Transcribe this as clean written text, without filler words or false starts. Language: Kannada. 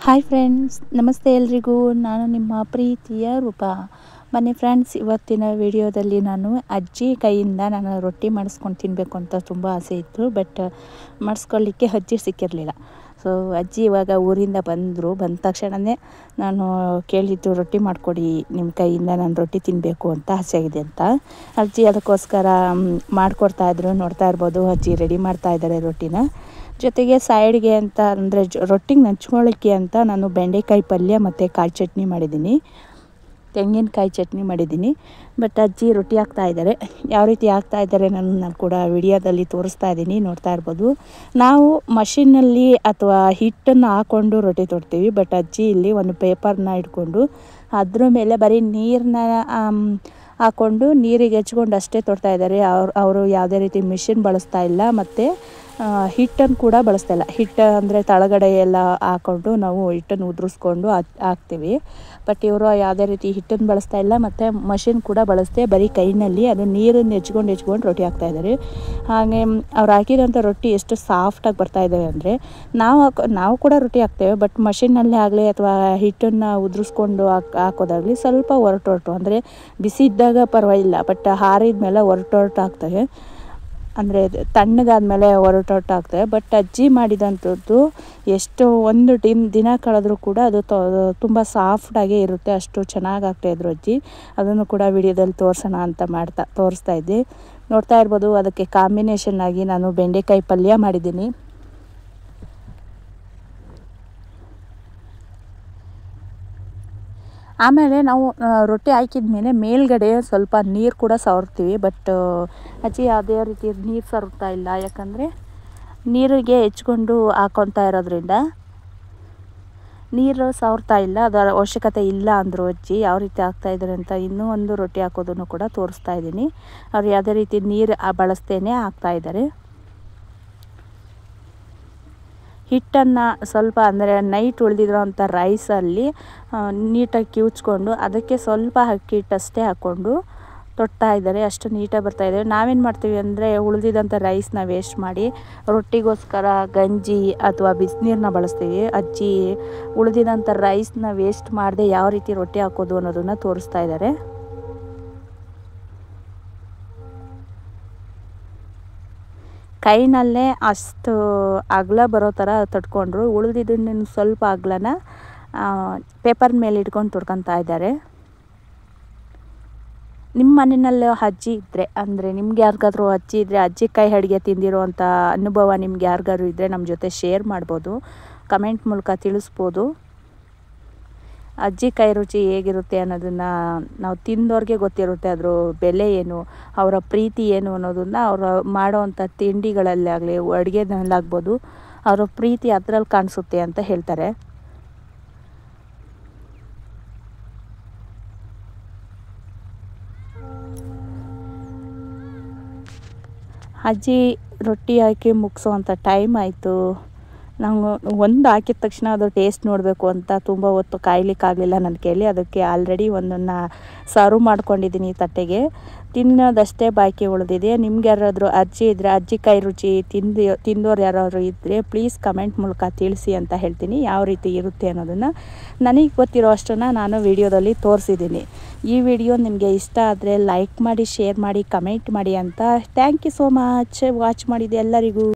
ಹಾಯ್ ಫ್ರೆಂಡ್ಸ್, ನಮಸ್ತೆ ಎಲ್ರಿಗೂ. ನಾನು ನಿಮ್ಮ ಪ್ರೀತಿಯ ರೂಪ. ಬನ್ನಿ ಫ್ರೆಂಡ್ಸ್, ಇವತ್ತಿನ ವಿಡಿಯೋದಲ್ಲಿ ನಾನು ಅಜ್ಜಿ ಕೈಯಿಂದ ನಾನು ರೊಟ್ಟಿ ಮಾಡಿಸ್ಕೊಂಡು ತಿನ್ನಬೇಕು ಅಂತ ತುಂಬ ಆಸೆ ಇತ್ತು. ಬಟ್ ಮಾಡಿಸ್ಕೊಳ್ಳಿಕ್ಕೆ ಅಜ್ಜಿ ಸಿಕ್ಕಿರಲಿಲ್ಲ. ಸೊ ಅಜ್ಜಿ ಇವಾಗ ಊರಿಂದ ಬಂದ ತಕ್ಷಣವೇ ನಾನು ಕೇಳಿದ್ದು, ರೊಟ್ಟಿ ಮಾಡಿಕೊಡಿ, ನಿಮ್ಮ ಕೈಯಿಂದ ನಾನು ರೊಟ್ಟಿ ತಿನ್ನಬೇಕು ಅಂತ ಆಸೆ ಆಗಿದೆ ಅಂತ. ಅಜ್ಜಿ ಅದಕ್ಕೋಸ್ಕರ ಮಾಡಿಕೊಡ್ತಾಯಿದ್ರು. ನೋಡ್ತಾ ಇರ್ಬೋದು, ಅಜ್ಜಿ ರೆಡಿ ಮಾಡ್ತಾಯಿದ್ದಾರೆ ರೊಟ್ಟಿನ. ಜೊತೆಗೆ ಸೈಡ್ಗೆ ಅಂತ ಅಂದರೆ ರೊಟ್ಟಿಗೆ ನಂಚ್ಕೊಳ್ಳೋಕ್ಕೆ ಅಂತ ನಾನು ಬೆಂಡೆಕಾಯಿ ಪಲ್ಯ ಮತ್ತು ಕಾಯಿ ಚಟ್ನಿ ಮಾಡಿದ್ದೀನಿ, ತೆಂಗಿನಕಾಯಿ ಚಟ್ನಿ ಮಾಡಿದ್ದೀನಿ. ಬಟ್ ಅಜ್ಜಿ ರೊಟ್ಟಿ ಹಾಕ್ತಾಯಿದ್ದಾರೆ. ಯಾವ ರೀತಿ ಹಾಕ್ತಾಯಿದ್ದಾರೆ ನಾನು ಕೂಡ ವಿಡಿಯೋದಲ್ಲಿ ತೋರಿಸ್ತಾ ಇದ್ದೀನಿ, ನೋಡ್ತಾ ಇರ್ಬೋದು. ನಾವು ಮಷಿನಲ್ಲಿ ಅಥವಾ ಹಿಟ್ಟನ್ನು ಹಾಕ್ಕೊಂಡು ರೊಟ್ಟಿ ತೊಡ್ತೀವಿ. ಬಟ್ ಅಜ್ಜಿ ಇಲ್ಲಿ ಒಂದು ಪೇಪರ್ನ ಇಟ್ಕೊಂಡು ಅದ್ರ ಮೇಲೆ ಬರೀ ನೀರನ್ನ ಹಾಕ್ಕೊಂಡು ನೀರಿಗೆ ಹೆಚ್ಕೊಂಡು ಅಷ್ಟೇ ತೊಡ್ತಾಯಿದ್ದಾರೆ. ಅವರು ಯಾವುದೇ ರೀತಿ ಮಿಷಿನ್ ಬಳಸ್ತಾ ಇಲ್ಲ, ಮತ್ತು ಹಿಟ್ಟನ್ನು ಕೂಡ ಬಳಸ್ತಾ ಇಲ್ಲ. ಹಿಟ್ಟು ಅಂದರೆ ತಳಗಡೆ ಎಲ್ಲ ಹಾಕ್ಕೊಂಡು ನಾವು ಹಿಟ್ಟನ್ನು ಉದುರಿಸ್ಕೊಂಡು ಹಾಕ್ತೀವಿ. ಬಟ್ ಇವರು ಯಾವುದೇ ರೀತಿ ಹಿಟ್ಟನ್ನು ಬಳಸ್ತಾ ಇಲ್ಲ, ಮತ್ತು ಮಷಿನ್ ಕೂಡ ಬಳಸ್ದೆ ಬರೀ ಕೈನಲ್ಲಿ ಅದು ನೀರನ್ನು ಹೆಚ್ಕೊಂಡು ರೊಟ್ಟಿ ಹಾಕ್ತಾಯಿದ್ದಾರೆ. ಹಾಗೆ ಅವ್ರು ಹಾಕಿರೋಂಥ ರೊಟ್ಟಿ ಎಷ್ಟು ಸಾಫ್ಟಾಗಿ ಬರ್ತಾಯಿದ್ದಾವೆ ಅಂದರೆ, ನಾವು ಕೂಡ ರೊಟ್ಟಿ ಹಾಕ್ತೇವೆ. ಬಟ್ ಮಷಿನ್ನಲ್ಲೇ ಆಗಲಿ ಅಥವಾ ಹಿಟ್ಟನ್ನು ಉದುರಿಸ್ಕೊಂಡು ಹಾಕೋದಾಗಲಿ ಸ್ವಲ್ಪ ಒರಟು ಅಂದರೆ ಬಿಸಿ ಇದ್ದಾಗ ಪರವಾಗಿಲ್ಲ, ಬಟ್ ಹಾರಿದ ಮೇಲೆ ಒರಟು ಆಗ್ತವೆ. ಅಂದರೆ ತಣ್ಣಗಾದ್ಮೇಲೆ ಒರಟು ಆಗ್ತವೆ. ಬಟ್ ಅಜ್ಜಿ ಮಾಡಿದಂಥದ್ದು ಎಷ್ಟು ಒಂದು ದಿನ ಕಳೆದ್ರೂ ಕೂಡ ಅದು ತುಂಬ ಸಾಫ್ಟಾಗೇ ಇರುತ್ತೆ. ಅಷ್ಟು ಚೆನ್ನಾಗಿ ಆಗ್ತಾಯಿದ್ರು ಅಜ್ಜಿ. ಅದನ್ನು ಕೂಡ ವಿಡಿಯೋದಲ್ಲಿ ತೋರಿಸೋಣ ಅಂತ ತೋರಿಸ್ತಾ ಇದ್ದೆ. ನೋಡ್ತಾ ಇರ್ಬೋದು, ಅದಕ್ಕೆ ಕಾಂಬಿನೇಷನ್ ಆಗಿ ನಾನು ಬೆಂಡೆಕಾಯಿ ಪಲ್ಯ ಮಾಡಿದ್ದೀನಿ. ಆಮೇಲೆ ನಾವು ರೊಟ್ಟಿ ಹಾಕಿದ ಮೇಲೆ ಮೇಲ್ಗಡೆ ಸ್ವಲ್ಪ ನೀರು ಕೂಡ ಸವರ್ತೀವಿ. ಬಟ್ ಅಜ್ಜಿ ಯಾವುದೇ ರೀತಿ ನೀರು ಸವರ್ತಾ ಇಲ್ಲ, ಯಾಕಂದರೆ ನೀರಿಗೆ ಹೆಚ್ಕೊಂಡು ಹಾಕೊತಾ ಇರೋದ್ರಿಂದ ನೀರು ಸವರ್ತಾ ಇಲ್ಲ. ಅದರ ಅವಶ್ಯಕತೆ ಇಲ್ಲ ಅಂದರು ಅಜ್ಜಿ. ಯಾವ ರೀತಿ ಹಾಕ್ತಾಯಿದ್ದಾರೆ ಅಂತ ಇನ್ನೂ ಒಂದು ರೊಟ್ಟಿ ಹಾಕೋದನ್ನು ಕೂಡ ತೋರಿಸ್ತಾ ಇದ್ದೀನಿ. ಅವ್ರು ಯಾವುದೇ ರೀತಿ ನೀರು ಬಳಸ್ತೇನೆ ಹಾಕ್ತಾಯಿದ್ದಾರೆ. ಹಿಟ್ಟನ್ನು ಸ್ವಲ್ಪ ಅಂದರೆ ನೈಟ್ ಉಳಿದಿರೋಂಥ ರೈಸಲ್ಲಿ ನೀಟಾಗಿ ಕಿವುಚ್ಕೊಂಡು ಅದಕ್ಕೆ ಸ್ವಲ್ಪ ಅಕ್ಕಿ ಹಿಟ್ಟಷ್ಟೇ ಹಾಕ್ಕೊಂಡು ತೊಡ್ತಾ ಇದ್ದಾರೆ. ಅಷ್ಟು ನೀಟಾಗಿ ಬರ್ತಾಯಿದೆ. ನಾವೇನು ಮಾಡ್ತೀವಿ ಅಂದರೆ, ಉಳಿದಿದ್ದಂಥ ರೈಸ್ನ ವೇಸ್ಟ್ ಮಾಡಿ ರೊಟ್ಟಿಗೋಸ್ಕರ ಗಂಜಿ ಅಥವಾ ಬಿಸಿನೀರನ್ನ ಬಳಸ್ತೀವಿ. ಅಜ್ಜಿ ಉಳಿದಿದ್ದಂಥ ರೈಸ್ನ ವೇಸ್ಟ್ ಮಾಡದೆ ಯಾವ ರೀತಿ ರೊಟ್ಟಿ ಹಾಕೋದು ಅನ್ನೋದನ್ನು ತೋರಿಸ್ತಾ ಇದ್ದಾರೆ. ಕೈನಲ್ಲೇ ಅಷ್ಟು ಅಗಲ ಬರೋ ಥರ ತೊಟ್ಕೊಂಡ್ರು. ಉಳಿದಿದ್ದನ್ನು ಸ್ವಲ್ಪ ಅಗಲನ ಪೇಪರ್ ಮೇಲೆ ಇಟ್ಕೊಂಡು ತೊಡ್ಕೊತಾ ಇದ್ದಾರೆ. ನಿಮ್ಮ ಮನೆಯಲ್ಲಿ ಅಜ್ಜಿ ಇದ್ದರೆ, ಅಂದರೆ ನಿಮ್ಗೆ ಯಾರಿಗಾದ್ರೂ ಅಜ್ಜಿ ಇದ್ದರೆ, ಅಜ್ಜಿ ಕೈ ಅಡುಗೆ ತಿಂದಿರೋವಂಥ ಅನುಭವ ನಿಮ್ಗೆ ಯಾರಿಗಾದ್ರು ಇದ್ದರೆ ನಮ್ಮ ಜೊತೆ ಶೇರ್ ಮಾಡ್ಬೋದು, ಕಮೆಂಟ್ ಮೂಲಕ ತಿಳಿಸ್ಬೋದು. ಅಜ್ಜಿ ಕೈ ರುಚಿ ಹೇಗಿರುತ್ತೆ ಅನ್ನೋದನ್ನು ನಾವು ತಿಂದವ್ರಿಗೆ ಗೊತ್ತಿರುತ್ತೆ, ಅದರ ಬೆಲೆ ಏನು, ಅವರ ಪ್ರೀತಿ ಏನು ಅನ್ನೋದನ್ನು ಅವರು ಮಾಡೋವಂಥ ತಿಂಡಿಗಳಲ್ಲಾಗಲಿ ಅಡುಗೆನಲ್ಲಾಗ್ಬೋದು ಅವರ ಪ್ರೀತಿ ಅದರಲ್ಲಿ ಕಾಣಿಸುತ್ತೆ ಅಂತ ಹೇಳ್ತಾರೆ. ಅಜ್ಜಿ ರೊಟ್ಟಿ ಹಾಕಿ ಮುಗಿಸೋವಂಥ ಟೈಮ್ ಆಯಿತು. ನಾವು ಒಂದು ಹಾಕಿದ ತಕ್ಷಣ ಅದು ಟೇಸ್ಟ್ ನೋಡಬೇಕು ಅಂತ ತುಂಬ ಹೊತ್ತು ಕಾಯಲಿಕ್ಕಾಗಲಿಲ್ಲ ನನ್ನ ಕೈಲಿ. ಅದಕ್ಕೆ ಆಲ್ರೆಡಿ ಒಂದನ್ನು ಸರ್ವ್ ಮಾಡ್ಕೊಂಡಿದ್ದೀನಿ ತಟ್ಟೆಗೆ. ತಿನ್ನೋದಷ್ಟೇ ಬಾಕಿ ಉಳಿದಿದೆ. ನಿಮ್ಗೆ ಯಾರಾದರೂ ಅಜ್ಜಿ ಇದ್ದರೆ, ಅಜ್ಜಿ ಕೈ ರುಚಿ ತಿಂದೋರು ಯಾರಾದರೂ ಇದ್ದರೆ ಪ್ಲೀಸ್ ಕಮೆಂಟ್ ಮೂಲಕ ತಿಳಿಸಿ ಅಂತ ಹೇಳ್ತೀನಿ, ಯಾವ ರೀತಿ ಇರುತ್ತೆ ಅನ್ನೋದನ್ನು. ನನಗೆ ಗೊತ್ತಿರೋ ಅಷ್ಟನ್ನು ನಾನು ವಿಡಿಯೋದಲ್ಲಿ ತೋರಿಸಿದ್ದೀನಿ. ಈ ವಿಡಿಯೋ ನಿಮಗೆ ಇಷ್ಟ ಆದರೆ ಲೈಕ್ ಮಾಡಿ, ಶೇರ್ ಮಾಡಿ, ಕಮೆಂಟ್ ಮಾಡಿ ಅಂತ. Thank you so much watch ಮಾಡಿದ್ದು ಎಲ್ಲರಿಗೂ.